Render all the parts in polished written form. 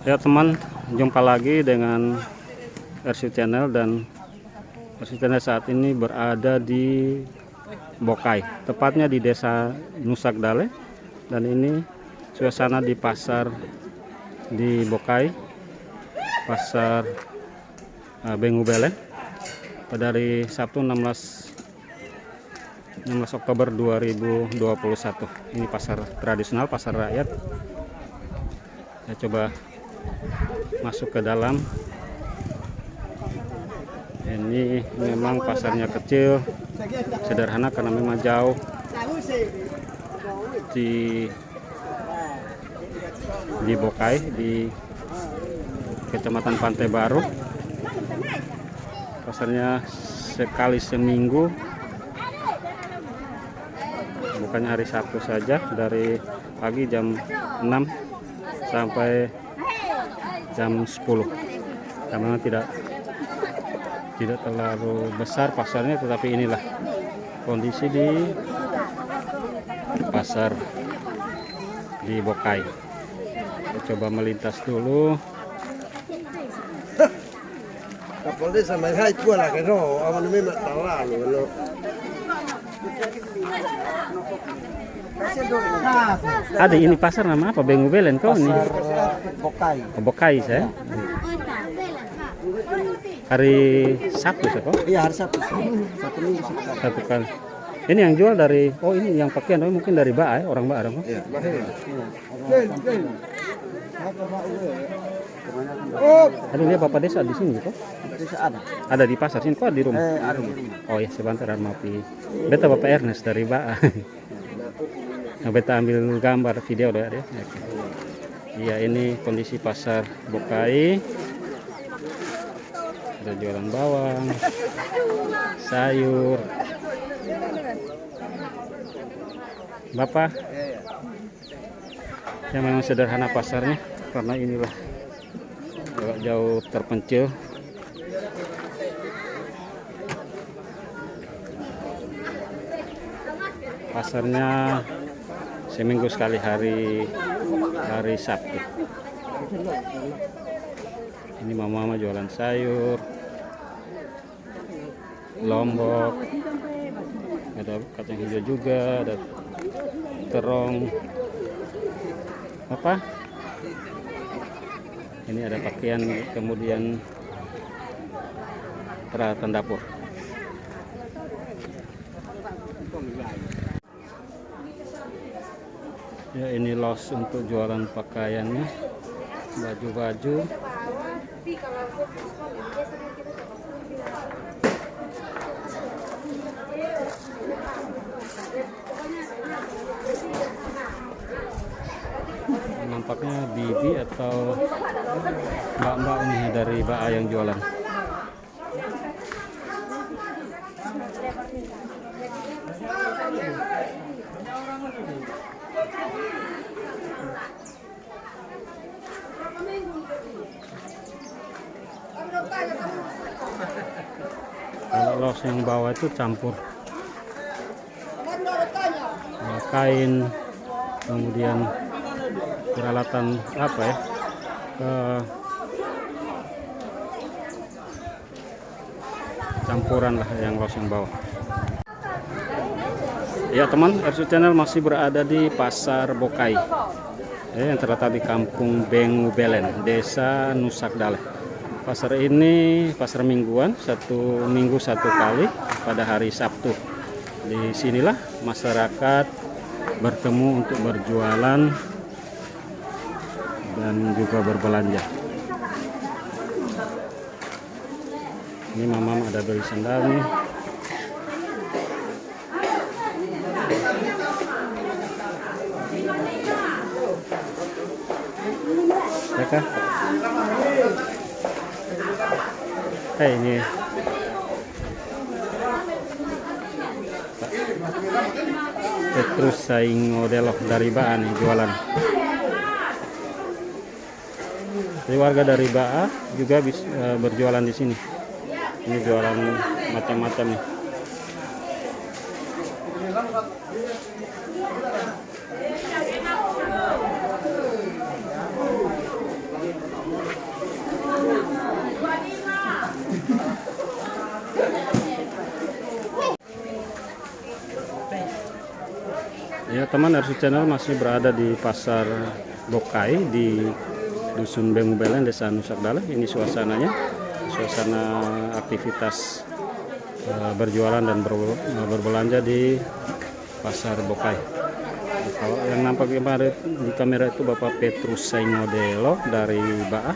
Ya teman, jumpa lagi dengan RC Channel, dan RC Channel saat ini berada di Bokai, tepatnya di Desa Nusagdale, dan ini suasana di pasar di Bokai, pasar Bengu Belen, dari Sabtu 16 Oktober 2021. Ini pasar tradisional, pasar rakyat. Saya coba masuk ke dalam. Ini memang pasarnya kecil, sederhana karena memang jauh di Bokai, di Kecamatan Pantai Baru. Pasarnya sekali seminggu, bukannya hari Sabtu saja, dari pagi jam 6 sampai jam 10. Karena tidak terlalu besar pasarnya, tetapi inilah kondisi di pasar di Bokai. Kita coba melintas dulu. Ada ini pasar nama apa? Bengu Belen kau ini? Bokai. Oh, Bokai saya. Hari Sabtu ya, kok? Iya, hari Sabtu. Satu minggu sekali. Satu kali. Ini yang jual dari, oh ini yang pakaian, oh mungkin dari Ba'a, orang Ba'a dong. Iya. Aduh, lihat Bapak Desa di sini kok? Bisa ada. Ada di pasar sini kok, di rumah? Ada di rumah. Oh ya, sebentar, maaf. Beta Bapak Ernest dari Ba'a. Nah, beta ambil gambar video doa ya. Iya, ini kondisi pasar Bokai. Ada jualan bawang, sayur. Bapak, yang memang sederhana pasarnya karena inilah agak jauh terpencil. Pasarnya seminggu sekali, hari Sabtu. Ini mama jualan sayur, lombok, ada kacang hijau juga, ada terong. Apa? Ini ada pakaian, kemudian peralatan dapur. Ya, ini los untuk jualan pakaiannya, baju-baju. Nampaknya bibi atau mbak-mbak ini dari Ba'a yang jualan. Kalau los yang bawah itu campur kain, kemudian peralatan apa ya, campuran lah yang los yang bawah. Ya teman, RC Channel masih berada di pasar Bokai, yang terletak di Kampung Bengu Belen, Desa Nusagdale. Pasar ini pasar mingguan, satu minggu satu kali pada hari Sabtu. Di sinilah masyarakat bertemu untuk berjualan dan juga berbelanja. Ini mama ada beli sandal nih. Mereka ini Petrus Saing Odelok dari Ba'a nih jualan. Jadi warga dari Ba'a juga bisa berjualan di sini. Ini jualan macam-macam nih. Ya teman, RC Channel masih berada di Pasar Bokai di Dusun Bengu Belen, Desa Nusak Daleh. Ini suasananya, suasana aktivitas berjualan dan berbelanja di Pasar Bokai. Kalau yang nampak di kamera itu Bapak Petrus Saingodelo dari Baah,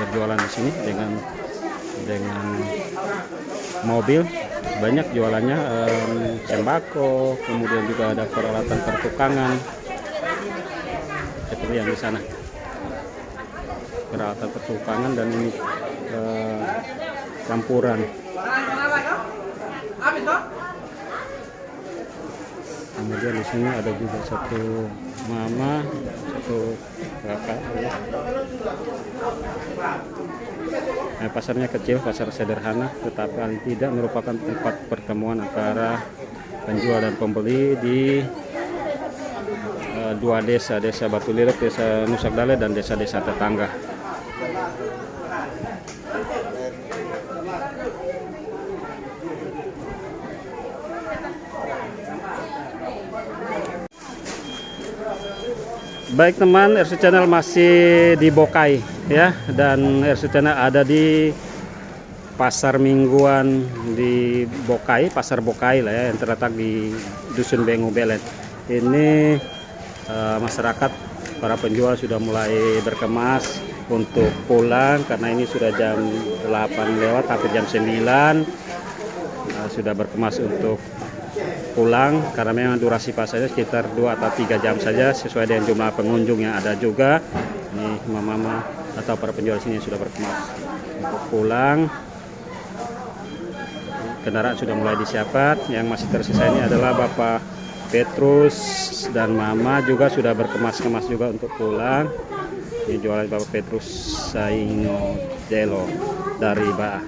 berjualan di sini dengan mobil. Banyak jualannya, sembako, kemudian juga ada peralatan pertukangan seperti yang di sana, peralatan pertukangan, dan ini campuran. Kemudian di sini ada juga satu mama, satu kakak. Pasarnya kecil, pasar sederhana, tetapi paling tidak merupakan tempat pertemuan antara penjual dan pembeli di dua desa, Desa Batu Lilok, Desa Nusak Daleh, dan desa-desa tetangga. Baik teman, RC Channel masih di Bokai ya, dan RC Channel ada di pasar mingguan di Bokai, Pasar Bokai lah ya, yang terletak di Dusun Bengu Belen. Ini masyarakat, para penjual sudah mulai berkemas untuk pulang karena ini sudah jam 8 lewat, hampir jam 9. Sudah berkemas untuk pulang karena memang durasi pasarnya sekitar 2 atau 3 jam saja sesuai dengan jumlah pengunjung yang ada juga. Ini mama-mama atau para penjual sini sudah berkemas untuk pulang. Kendaraan sudah mulai disiapkan. Yang masih tersisa ini adalah Bapak Petrus dan Mama juga sudah berkemas-kemas juga untuk pulang. Ini jualan Bapak Petrus Saingodelo dari Baah.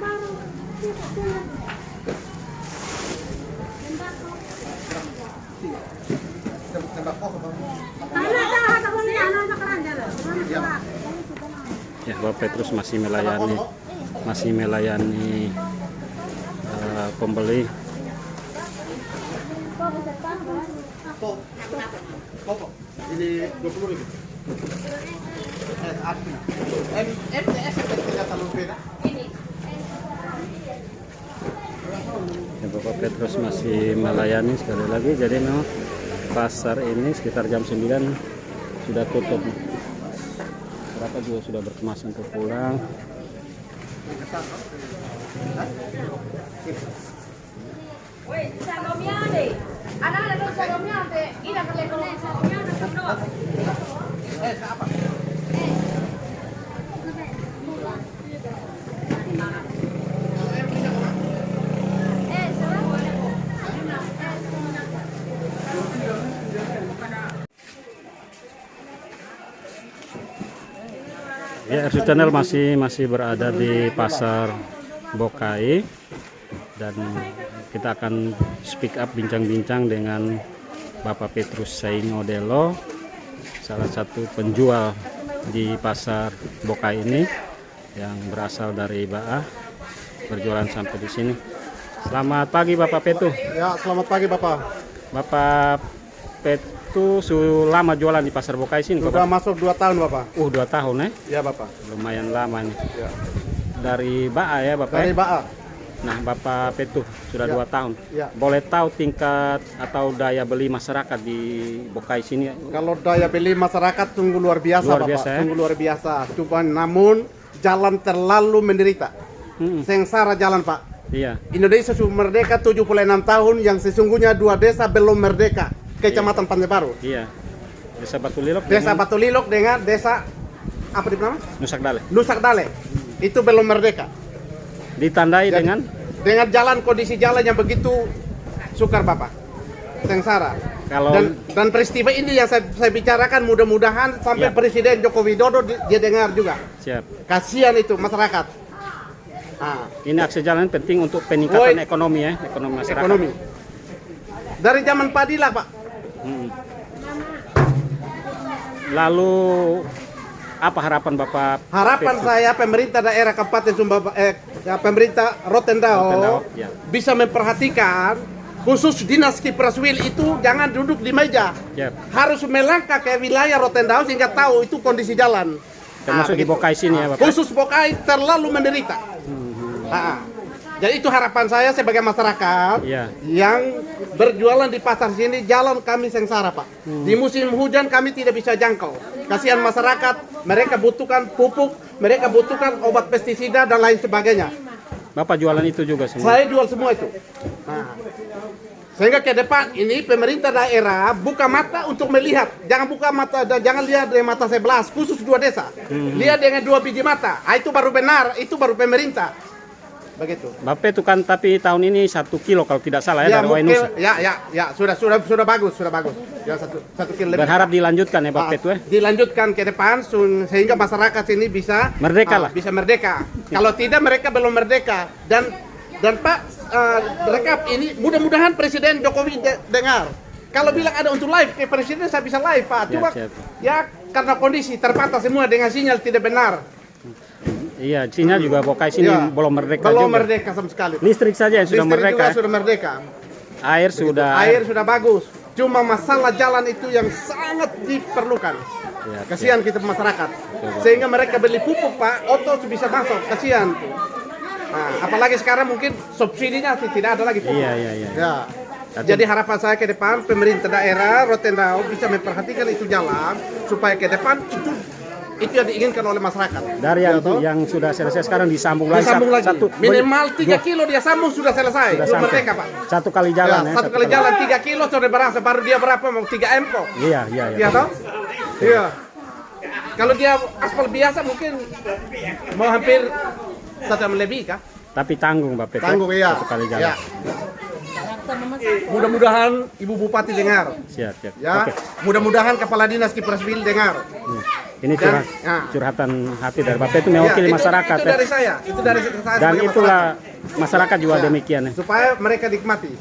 Ya, Bapak Petrus masih melayani pembeli. Ini 20.000. Ya, Bapak Petrus masih melayani sekali lagi. Jadi memang pasar ini sekitar jam 9 sudah tutup. Berapa juga sudah berkemas untuk pulang. Ya, RC Channel masih berada di Pasar Bokai, dan kita akan speak up, bincang-bincang dengan Bapak Petrus Saingodelo, salah satu penjual di Pasar Bokai ini yang berasal dari Baah, berjualan sampai di sini. Selamat pagi Bapak Petu. Ya, selamat pagi Bapak. Bapak Petu lama jualan di Pasar Bokai sini, Sudah Bapak? masuk 2 tahun Bapak. 2 tahun ya? Ya Bapak. Lumayan lama nih. Ya. Dari Baah ya Bapak? Dari ya? Baah. Nah, Bapak Petu sudah Ya. 2 tahun. Ya. Boleh tahu tingkat atau daya beli masyarakat di Bokai sini? Kalau daya beli masyarakat sungguh luar biasa Luar Bapak. biasa, ya? Sungguh luar biasa. Cuma namun jalan terlalu menderita. Sengsara jalan Pak. Iya. Indonesia sudah merdeka 76 tahun, yang sesungguhnya 2 desa belum merdeka. Kecamatan Pantai Baru. Iya. Desa Batu Lilok. Desa dengan Batu Lilok dengan desa apa di nama? Nusak Daleh. Nusak Daleh. Itu belum merdeka. Ditandai Jadi, dengan jalan, kondisi jalan yang begitu sukar Bapak. Sengsara. kalau Dan peristiwa ini yang saya bicarakan, mudah-mudahan sampai Ya. Presiden Joko Widodo dia dengar juga. siap. Kasihan itu masyarakat. Ini akses jalan penting untuk peningkatan ekonomi ya, ekonomi masyarakat. Ekonomi. Dari zaman Padilla Pak. Mm. Lalu apa harapan Bapak? Harapan Petu? saya pemerintah daerah Kabupaten Sumba, pemerintah Rotendao Rotendao, ya. bisa memperhatikan khusus dinas Kipraswil itu jangan duduk di meja. Yap. Harus melangkah ke wilayah Rotendao sehingga tahu itu kondisi jalan. Termasuk di begitu. Bokai sini ya, Bapak? Khusus Bokai terlalu menderita. Jadi itu harapan saya sebagai masyarakat Iya. yang berjualan di pasar sini, jalan kami sengsara, Pak. Di musim hujan kami tidak bisa jangkau. Kasihan masyarakat, mereka butuhkan pupuk, mereka butuhkan obat pestisida dan lain sebagainya. Bapak jualan itu juga semua? Saya jual semua itu. Nah, sehingga ke depan ini pemerintah daerah buka mata untuk melihat. Jangan buka mata dan jangan lihat dari mata 11, khusus 2 desa. Lihat dengan 2 biji mata. Itu baru benar, itu baru pemerintah. Begitu. Bapak itu kan tapi tahun ini 1 kilo kalau tidak salah ya, dari mungkin, Nusa. ya, sudah bagus. Ya, satu kilo lebih. Berharap dilanjutkan ya Bapak itu ya? Dilanjutkan ke depan sehingga masyarakat sini bisa Merdeka lah. Bisa merdeka. Kalau tidak mereka belum merdeka. Dan Pak, rekap ini mudah-mudahan Presiden Jokowi dengar. Kalau bilang ada untuk live ke Presiden saya bisa live, Pak. Cuma ya karena kondisi terbatas semua dengan sinyal tidak benar. Iya, sinyal juga Bokai sini belum merdeka Belum juga. merdeka sama sekali. Listrik saja yang sudah Listrik merdeka. juga sudah merdeka. Air Sudah bagus. Cuma masalah jalan itu yang sangat diperlukan. Ya, Kasihan kita masyarakat. Sehingga mereka beli pupuk, Pak, oto bisa masuk. Kasihan. Nah, apalagi sekarang mungkin subsidinya tidak ada lagi pupuk. Iya. Ya. Jadi harapan saya ke depan pemerintah daerah Rotendao bisa memperhatikan itu jalan supaya ke depan itu yang diinginkan oleh masyarakat. Dari yang sudah selesai sekarang disambung lagi. Minimal 3 kilo dia sambung sudah selesai. Belum merdeka, Pak. Satu kali jalan ya. Satu kali jalan 3 kilo sudah berasa baru dia berapa mau 3 M kok. Iya. Iya toh? Iya. Kalau dia aspal biasa mungkin mau hampir 1 lebih kah? Tapi tanggung Bapak. Tanggung iya. Satu kali jalan. Ya. Mudah-mudahan Ibu Bupati dengar. Siap. Ya. Oke. Mudah-mudahan Kepala Dinas Kipraswil dengar. Ini curhatan hati dari Bapak itu mewakili masyarakat itu dari saya. Itu dari saya. Dan sebagai itulah masyarakat juga demikian ya. Supaya mereka nikmati.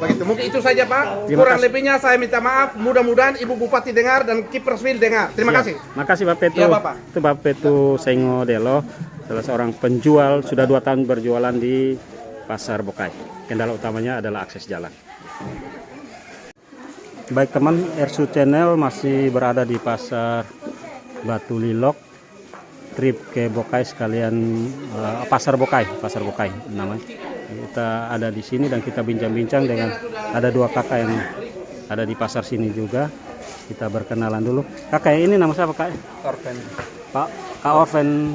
Begitu. Mungkin itu saja, Pak. Terima Kurang kasih. lebihnya saya minta maaf. Mudah-mudahan Ibu Bupati dengar dan Kipraswil dengar. Terima kasih. Makasih Bapak itu. Ya, Bapak. Itu Bapak itu Sengo Delo, salah seorang penjual sudah 2 tahun berjualan di Pasar Bokai. Kendala utamanya adalah akses jalan. Baik teman, Ersu Channel masih berada di Pasar Batu Lilok, trip ke Bokai sekalian Pasar Bokai namanya. Kita ada di sini dan kita bincang-bincang dengan ada 2 kakak yang ada di pasar sini juga. Kita berkenalan dulu. Kakak ini nama siapa Kak? Orven. Kak Orven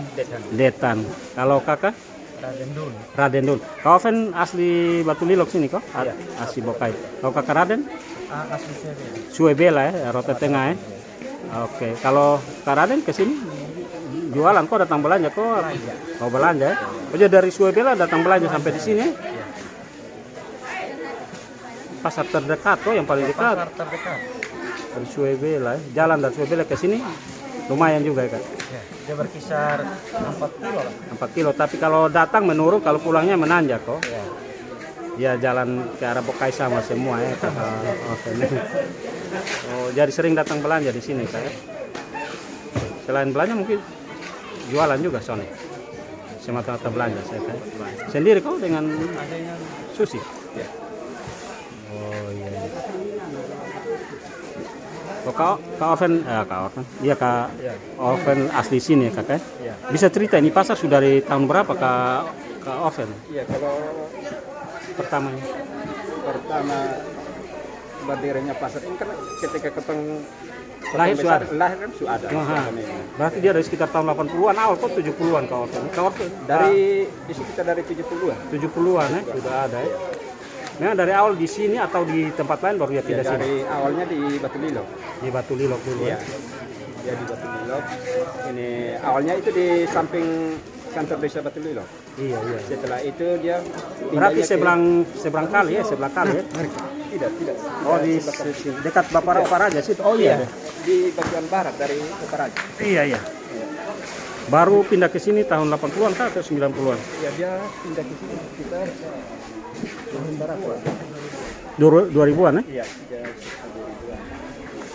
Detan. Kalau kakak? Raden Dun. Kak Orven asli Batu Lilok sini kok? Asli Bokai. Kalau kakak Raden? Asli Suebela ya, Rota Tengah ya. Oke, kalau Kak Raden ke sini jualan kok datang belanja kok? Mau belanja ya? Oh, jadi dari Suebela datang belanja sampai di sini ya? Pasar terdekat kok yang paling dekat. Pasar terdekat. Dari Suebela ya. Jalan dari Suebela ke sini lumayan juga ya Kak? Ya, dia berkisar 4 kilo lah. 4 kilo, tapi kalau datang menurun, kalau pulangnya menanjak kok. Ya. Ya jalan ke arah Bokai sama semua ya Kak. Oke. Oh, jadi sering datang belanja di sini Kak ya? Selain belanja mungkin jualan juga soalnya. Semata-mata belanja saya Kak. Sendiri kok dengan Susi? Ya. Oh iya. Oh, Kak Oven, iya Kak Oven asli sini ya Kak ya? Ya. Bisa cerita ini pasar sudah dari tahun berapa Kak Oven? Iya, kalau Pertama berdirinya pasar ini kan ketika keteng lahir sudah ada. lahir kan sudah ada. Berarti dia dari sekitar tahun 80-an awal kok 70-an Kak Oven. Dari di sekitar dari 70-an. 70-an ya sudah ada ya. Nah, dari awal di sini atau di tempat lain baru ya Ya, tidak sini? dari awalnya di Batu Lilok. Di Batu Lilok dulu ya. Ya di Batu Lilok. Ini awalnya itu di samping kantor desa Batu Lilok. Iya. Setelah itu dia Berarti pindahnya seberang kali ya. tidak. Oh di dekat Baparaja situ. Oh iya. Di bagian barat dari Utaraja. Iya. Baru pindah ke sini tahun 80-an kah atau 90-an? Ya, dia pindah ke sini kita tahun berapa? 2000-an ya? Iya,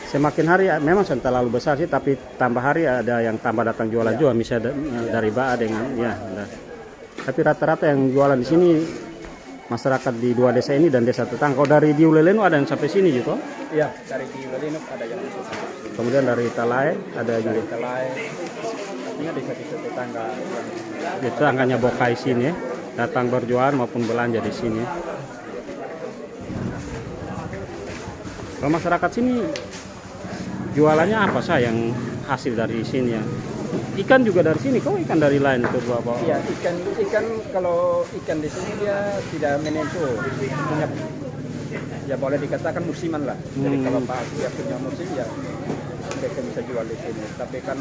Semakin hari memang sudah terlalu besar sih, tapi tambah hari ada yang tambah datang jualan juga, misalnya dari Baa dengan ya. Tapi rata-rata yang jualan di sini masyarakat di dua desa ini dan desa tetangga. Kalau dari Diulelenu ada yang sampai sini juga. Iya, dari di Lelinuk ada yang masuk sampai sini. Kemudian dari Talai ada juga. Dari Telai, artinya desa-desa tetangga yang Itu angkanya Bokai sini ya. Datang berjualan maupun belanja di sini. Kalau masyarakat sini jualannya apa sih yang hasil dari sini ya? Ikan juga dari sini, kok ikan dari lain itu Bapak? Iya, ikan kalau ikan di sini dia tidak menentu, punya ya boleh dikatakan musiman lah. Jadi kalau Pak dia punya musim ya mereka bisa jual di sini. Tapi kan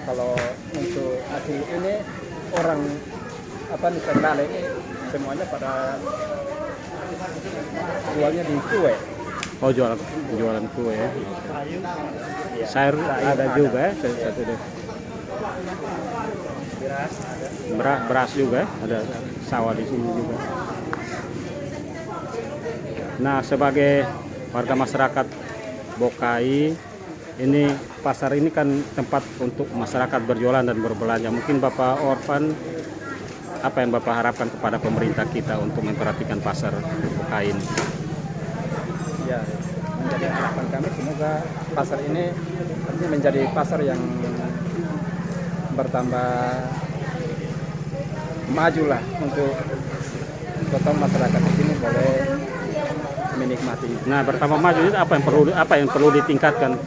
kalau untuk hasil ini orang Nusa Dale ini semuanya pada jualnya di kue. Oh jualan kue ya. Sayur ada juga ya satu deh. Beras juga ya, ada sawah di sini juga. Nah, sebagai warga masyarakat Bokai, ini pasar ini kan tempat untuk masyarakat berjualan dan berbelanja. Mungkin Bapak Orvan, apa yang Bapak harapkan kepada pemerintah kita untuk memperhatikan pasar Bokai ini? Ya, menjadi harapan kami semoga pasar ini nanti menjadi pasar yang bertambah maju lah untuk total masyarakat di sini boleh menikmati. Nah, bertambah maju itu apa yang perlu ditingkatkan?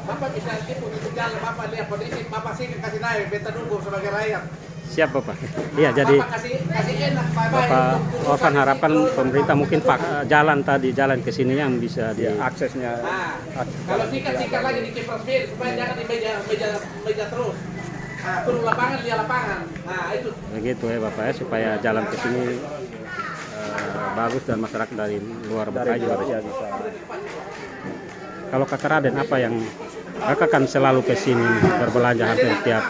Bapak bisa jalan, Bapak lihat kondisi, Bapak sih kasih naik, beta dukung sebagai rakyat. Siap Bapak. Iya, jadi Bapak kasih enak, Bapak Orvan harapan pemerintah mungkin jalan ke sini yang bisa di Aksesnya kalau sikat lagi di Kiprasville supaya jangan di meja terus. Nah, turun lapangan, lihat lapangan. Nah, itu. begitu ya Bapak ya, supaya jalan ke sini bagus dan masyarakat dari luar Bokai juga bisa. Kalau Kakak Raden, apa yang Kakak kan selalu ke sini berbelanja hampir tiap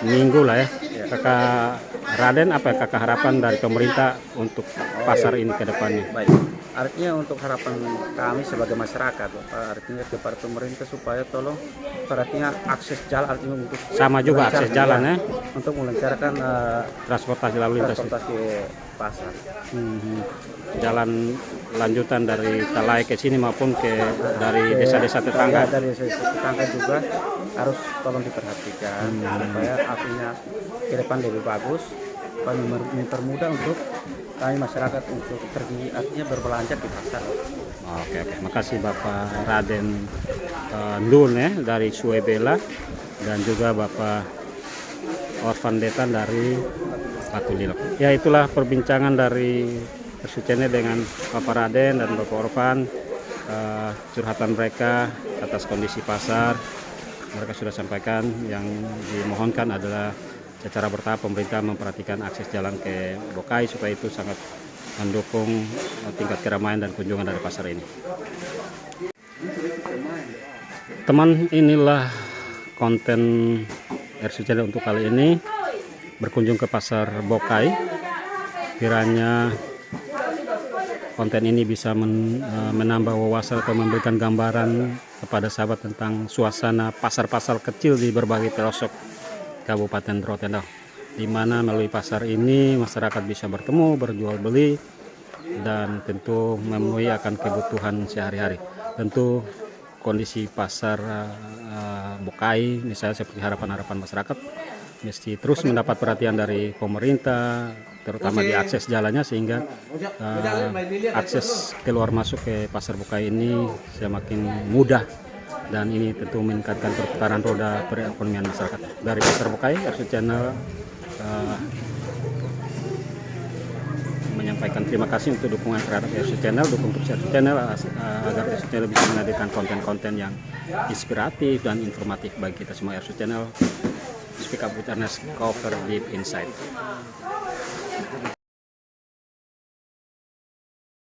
minggu lah ya. Kakak Raden, apa yang Kakak harapan dari pemerintah untuk pasar ini ke depannya? baik. Artinya untuk harapan kami sebagai masyarakat, artinya kepada pemerintah supaya tolong artinya akses jalan artinya untuk Sama juga akses jalan ya, untuk melancarkan transportasi lalu lintas. transportasi pasar. Jalan lanjutan dari Talai ke sini maupun dari desa-desa tetangga. Ya, dari desa tetangga juga harus tolong diperhatikan supaya artinya ke depan lebih bagus, mempermudah untuk kami masyarakat untuk pergi artinya berbelanja di pasar. Oke, makasih Bapak Raden Ndul ya dari Suebela dan juga Bapak Orvan Detan dari Patulilok. Ya, itulah perbincangan dari Ersucene dengan Bapak Raden dan Bapak Orvan, curhatan mereka atas kondisi pasar. Mereka sudah sampaikan yang dimohonkan adalah secara bertahap pemerintah memperhatikan akses jalan ke Bokai supaya itu sangat mendukung tingkat keramaian dan kunjungan dari pasar ini. Teman, inilah konten Ersucene untuk kali ini, berkunjung ke pasar Bokai. Kiranya konten ini bisa menambah wawasan atau memberikan gambaran kepada sahabat tentang suasana pasar-pasar kecil di berbagai pelosok Kabupaten Rotendao, di mana melalui pasar ini masyarakat bisa bertemu, berjual beli, dan tentu memenuhi akan kebutuhan sehari-hari. Tentu kondisi pasar Bokai, misalnya seperti harapan-harapan masyarakat, mesti terus mendapat perhatian dari pemerintah, terutama di akses jalannya, sehingga akses keluar masuk ke pasar Bokai ini semakin mudah, dan ini tentu meningkatkan perputaran roda perekonomian masyarakat. Dari pasar Bokai, Ersucene menyampaikan terima kasih untuk dukungan terhadap Ersucene, dukung terus Ersucene agar Ersucene bisa menghadirkan konten-konten yang inspiratif dan informatif bagi kita semua. Ersucene, Speak Up with Ernest, Cover Deep Inside.